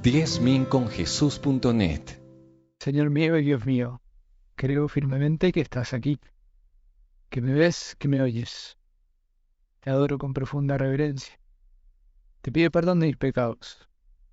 10minconjesús.net. Señor mío y Dios mío, creo firmemente que estás aquí, que me ves, que me oyes. Te adoro con profunda reverencia. Te pido perdón de mis pecados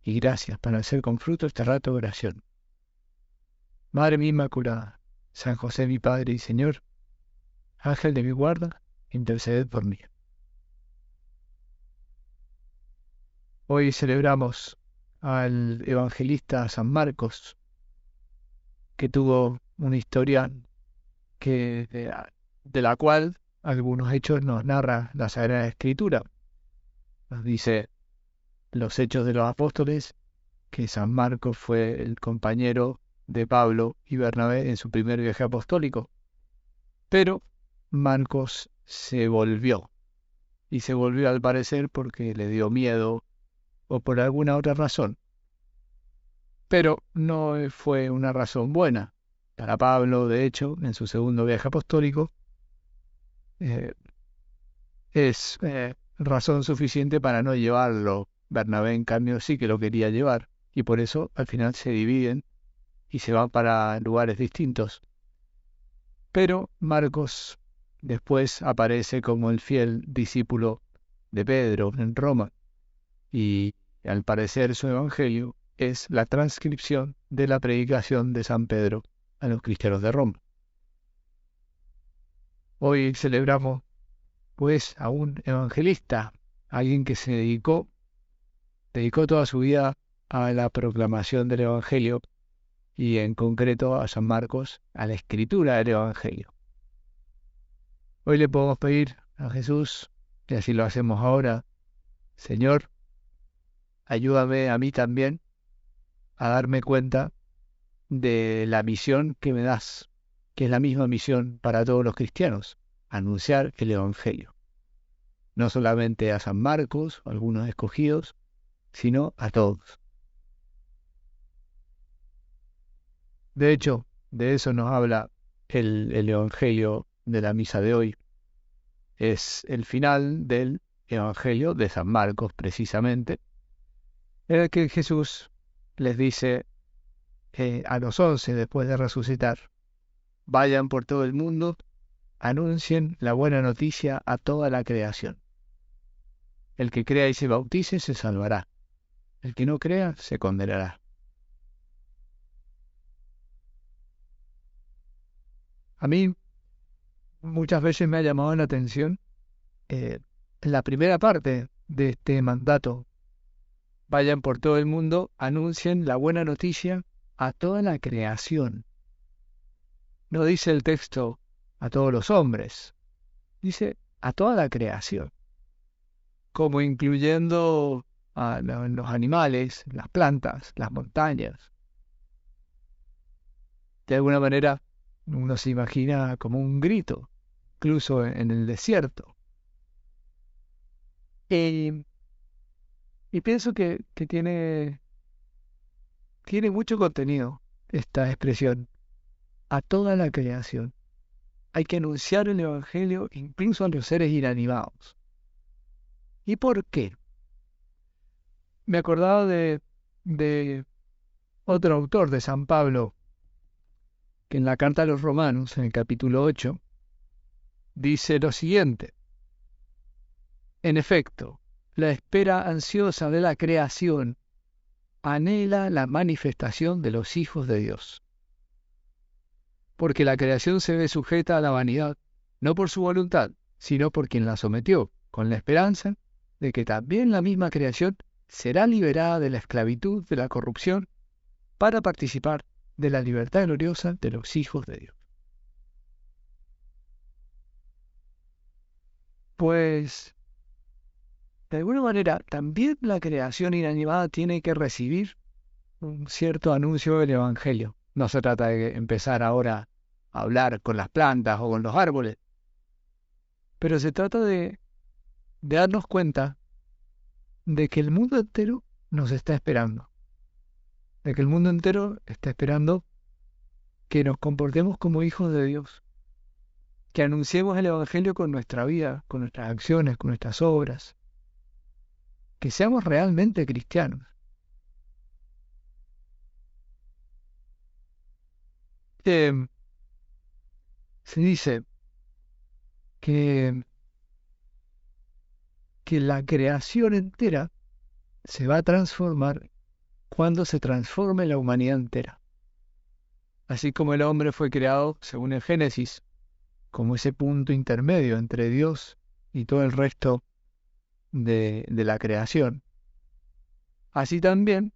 y gracias para hacer con fruto este rato de oración. Madre mía Inmaculada, San José mi Padre y Señor, Ángel de mi guarda, interceded por mí. Hoy celebramos al evangelista San Marcos, que tuvo una historia de la cual algunos hechos nos narra la Sagrada Escritura. Nos dice los Hechos de los Apóstoles que San Marcos fue el compañero de Pablo y Bernabé en su primer viaje apostólico. Pero Marcos se volvió, y se volvió al parecer porque le dio miedo o por alguna otra razón. Pero no fue una razón buena. Para Pablo, de hecho, en su segundo viaje apostólico, es razón suficiente para no llevarlo. Bernabé, en cambio, sí que lo quería llevar, y por eso al final se dividen y se van para lugares distintos. Pero Marcos después aparece como el fiel discípulo de Pedro en Roma, y al parecer su evangelio es la transcripción de la predicación de San Pedro a los cristianos de Roma. Hoy celebramos pues a un evangelista, alguien que se dedicó toda su vida a la proclamación del evangelio y en concreto a San Marcos, a la escritura del evangelio. Hoy le podemos pedir a Jesús, y así lo hacemos ahora: Señor, ayúdame a mí también a darme cuenta de la misión que me das, que es la misma misión para todos los cristianos: anunciar el evangelio. No solamente a San Marcos o algunos escogidos, sino a todos. De hecho, de eso nos habla el evangelio de la misa de hoy. Es el final del evangelio de San Marcos, precisamente, en el que Jesús les dice a los 11 después de resucitar: vayan por todo el mundo, anuncien la buena noticia a toda la creación. El que crea y se bautice se salvará. El que no crea se condenará. A mí muchas veces me ha llamado la atención la primera parte de este mandato: vayan por todo el mundo, anuncien la buena noticia a toda la creación. No dice el texto a todos los hombres, dice a toda la creación, como incluyendo a los animales, las plantas, las montañas. De alguna manera uno se imagina como un grito, incluso en el desierto. Y pienso que tiene mucho contenido esta expresión, a toda la creación. Hay que anunciar el evangelio incluso a los seres inanimados. ¿Y por qué? Me acordaba de otro autor, de San Pablo, que en la carta a los Romanos, en el capítulo 8, dice lo siguiente: en efecto, la espera ansiosa de la creación anhela la manifestación de los hijos de Dios. Porque la creación se ve sujeta a la vanidad, no por su voluntad, sino por quien la sometió, con la esperanza de que también la misma creación será liberada de la esclavitud de la corrupción para participar de la libertad gloriosa de los hijos de Dios. Pues, de alguna manera, también la creación inanimada tiene que recibir un cierto anuncio del Evangelio. No se trata de empezar ahora a hablar con las plantas o con los árboles, pero se trata de darnos cuenta de que el mundo entero nos está esperando, de que el mundo entero está esperando que nos comportemos como hijos de Dios, que anunciemos el Evangelio con nuestra vida, con nuestras acciones, con nuestras obras, que seamos realmente cristianos. Eh, Se dice que, que la creación entera se va a transformar cuando se transforme la humanidad entera. Así como el hombre fue creado, según el Génesis, como ese punto intermedio entre Dios y todo el resto de la creación. Así también,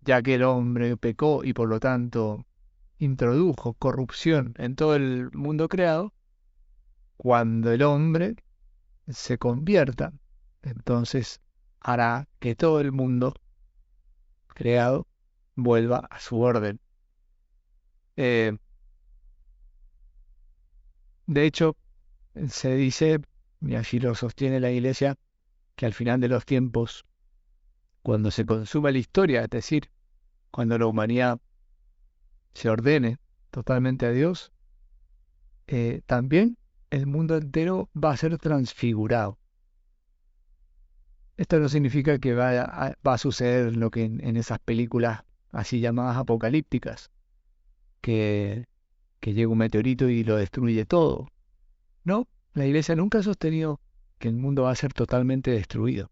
ya que el hombre pecó y por lo tanto introdujo corrupción en todo el mundo creado, cuando el hombre se convierta, entonces hará que todo el mundo creado vuelva a su orden. Eh, de hecho, se dice, y así lo sostiene la Iglesia, que al final de los tiempos, cuando se consuma la historia, es decir, cuando la humanidad se ordene totalmente a Dios, también el mundo entero va a ser transfigurado. Esto no significa que va a suceder lo que en esas películas así llamadas apocalípticas, que, que llega un meteorito y lo destruye todo. No, la Iglesia nunca ha sostenido que el mundo va a ser totalmente destruido,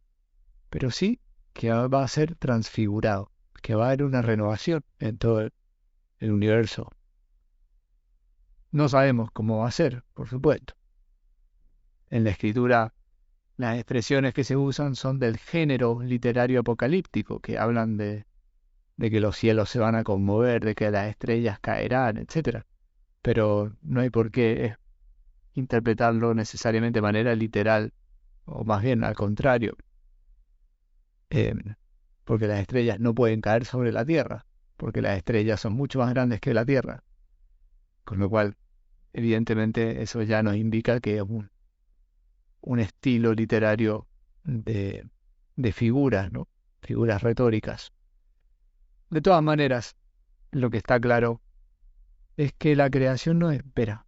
pero sí que va a ser transfigurado, que va a haber una renovación en todo el universo. No sabemos cómo va a ser, por supuesto. En la escritura, las expresiones que se usan son del género literario apocalíptico, que hablan de que los cielos se van a conmover, de que las estrellas caerán, etc. Pero no hay por qué interpretarlo necesariamente de manera literal, o más bien al contrario, eh, porque las estrellas no pueden caer sobre la Tierra, porque las estrellas son mucho más grandes que la Tierra, con lo cual, evidentemente, eso ya nos indica que es un estilo literario de figuras, ¿no? Figuras retóricas. De todas maneras, lo que está claro es que la creación no espera,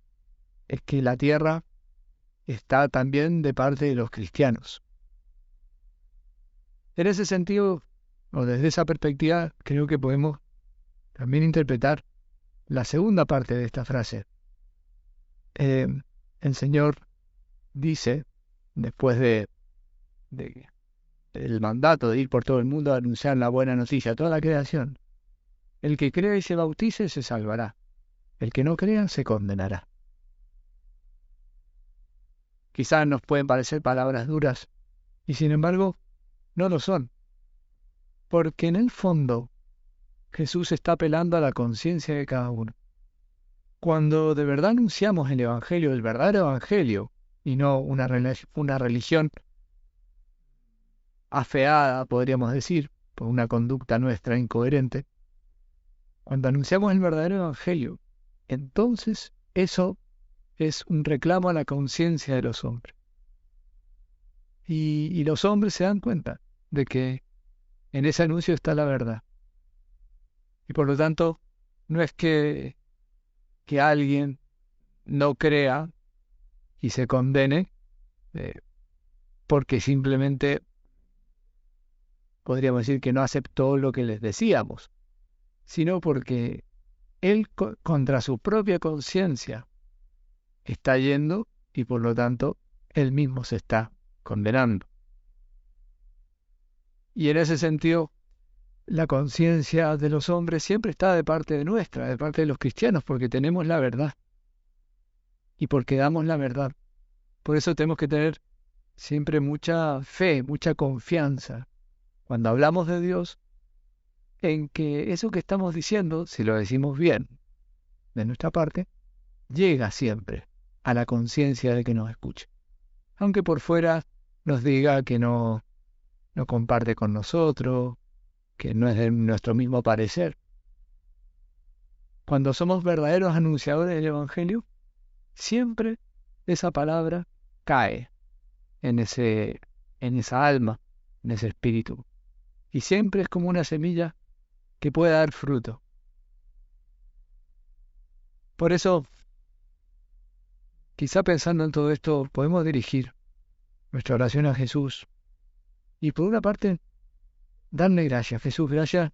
es que la Tierra está también de parte de los cristianos. En ese sentido, o desde esa perspectiva, creo que podemos también interpretar la segunda parte de esta frase. El Señor dice, después de el mandato de ir por todo el mundo a anunciar la buena noticia a toda la creación, el que crea y se bautice se salvará, el que no crea se condenará. Quizás nos pueden parecer palabras duras, y sin embargo no lo son, porque en el fondo Jesús está apelando a la conciencia de cada uno. Cuando de verdad anunciamos el Evangelio, el verdadero Evangelio, y no una religión afeada, podríamos decir, por una conducta nuestra incoherente, cuando anunciamos el verdadero Evangelio, entonces eso es un reclamo a la conciencia de los hombres. Y los hombres se dan cuenta de que en ese anuncio está la verdad. Y por lo tanto, no es que alguien no crea y se condene eh, porque simplemente podríamos decir que no aceptó lo que les decíamos, sino porque él contra su propia conciencia está yendo y por lo tanto él mismo se está condenando. Y en ese sentido, la conciencia de los hombres siempre está de parte de nuestra, de parte de los cristianos, porque tenemos la verdad y porque damos la verdad. Por eso tenemos que tener siempre mucha fe, mucha confianza cuando hablamos de Dios, en que eso que estamos diciendo, si lo decimos bien de nuestra parte, llega siempre a la conciencia de que nos escucha. Aunque por fuera nos diga que no comparte con nosotros, que no es de nuestro mismo parecer. Cuando somos verdaderos anunciadores del Evangelio, siempre esa palabra cae en esa alma, en ese espíritu. Y siempre es como una semilla que puede dar fruto. Por eso, quizá pensando en todo esto, podemos dirigir nuestra oración a Jesús. Y por una parte, darle gracias. Jesús, gracias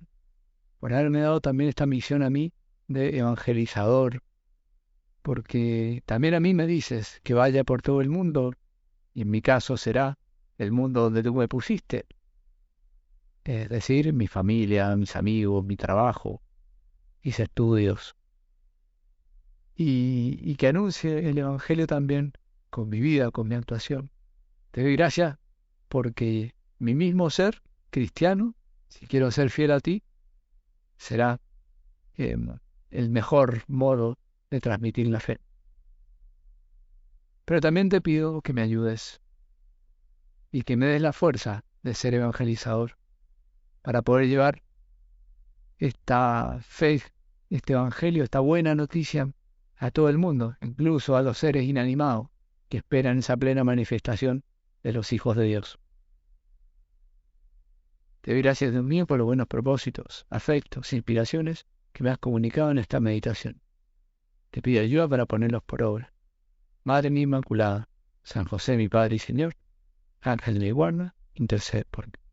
por haberme dado también esta misión a mí de evangelizador, porque también a mí me dices que vaya por todo el mundo, y en mi caso será el mundo donde tú me pusiste, es decir, mi familia, mis amigos, mi trabajo, mis estudios, y que anuncie el Evangelio también con mi vida, con mi actuación. Te doy gracias porque mi mismo ser cristiano, si quiero ser fiel a ti, será eh, el mejor modo de transmitir la fe. Pero también te pido que me ayudes y que me des la fuerza de ser evangelizador para poder llevar esta fe, este evangelio, esta buena noticia a todo el mundo, incluso a los seres inanimados que esperan esa plena manifestación de los hijos de Dios. Te doy gracias, Dios mío, por los buenos propósitos, afectos, inspiraciones que me has comunicado en esta meditación. Te pido ayuda para ponerlos por obra. Madre mía Inmaculada, San José, mi Padre y Señor, Ángel de mi guarda, intercede por mí.